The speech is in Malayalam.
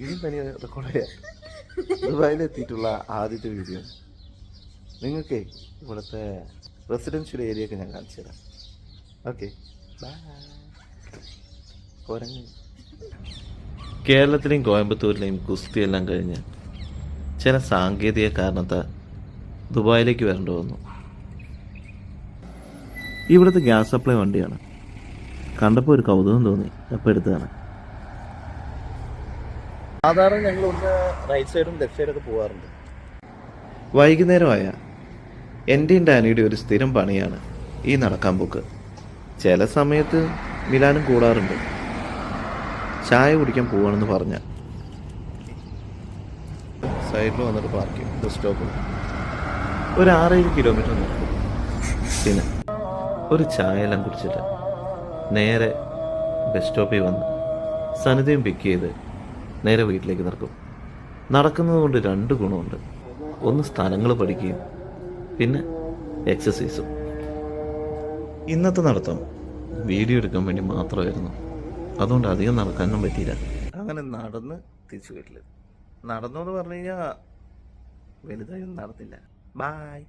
ഇനി തന്നെ റെക്കോർഡ് ചെയ്യാം. ദുബായിലെത്തിയിട്ടുള്ള ആദ്യത്തെ വീഡിയോ. നിങ്ങൾക്ക് ഇവിടുത്തെ റെസിഡൻഷ്യൽ ഏരിയ ഒക്കെ ഞാൻ കാണിച്ചു തരാം. Okay, bye. കേരളത്തിലെയും കോയമ്പത്തൂരിലെയും കുസ്തിയെല്ലാം കഴിഞ്ഞ് ചില സാങ്കേതിക കാരണത്താൽ ദുബായിലേക്ക് വരേണ്ടി വന്നു. ഇവിടുത്തെ ഗ്യാസ് സപ്ലൈ വണ്ടിയാണ്. കണ്ടപ്പോൾ ഒരു കൗതുകം തോന്നി, അപ്പോൾ എടുത്തതാണ്. സാധാരണ ഞങ്ങൾ ഒന്ന് റൈറ്റ് സൈഡും ലെഫ്റ്റ് സൈഡൊക്കെ പോകാറുണ്ട്. വൈകുന്നേരമായ എൻ്റെയും ഡാനിയുടെ ഒരു സ്ഥിരം പണിയാണ് ഈ നടക്കാൻ പോക്ക്. ചില സമയത്ത് മിലാനും കൂടാറുണ്ട്. ചായ കുടിക്കാൻ പോവാണെന്ന് പറഞ്ഞ സൈഡിൽ വന്നിട്ട് പാർക്ക് ചെയ്യും. ബസ് സ്റ്റോപ്പിൽ ഒരു 6-7 കിലോമീറ്റർ നോക്കും. പിന്നെ ഒരു ചായ എല്ലാം കുടിച്ചിട്ട് നേരെ ബസ് സ്റ്റോപ്പിൽ വന്ന് സനിതയും പിക്ക് ചെയ്ത് നേരെ വീട്ടിലേക്ക് നടക്കും. നടക്കുന്നത് കൊണ്ട് 2 ഗുണമുണ്ട്. ഒന്ന് സ്ഥലങ്ങൾ പഠിക്കുകയും പിന്നെ എക്സസൈസും. ഇന്നത്തെ നടത്തം വീഡിയോ എടുക്കാൻ വേണ്ടി മാത്രമായിരുന്നു. അതുകൊണ്ട് അധികം നടക്കാനൊന്നും പറ്റിയില്ല. അങ്ങനെ നടന്ന് തിരിച്ചു വീട്ടിൽ. നടന്നു എന്ന് പറഞ്ഞു കഴിഞ്ഞാൽ വലുതായൊന്നും നടന്നില്ല. ബായ്.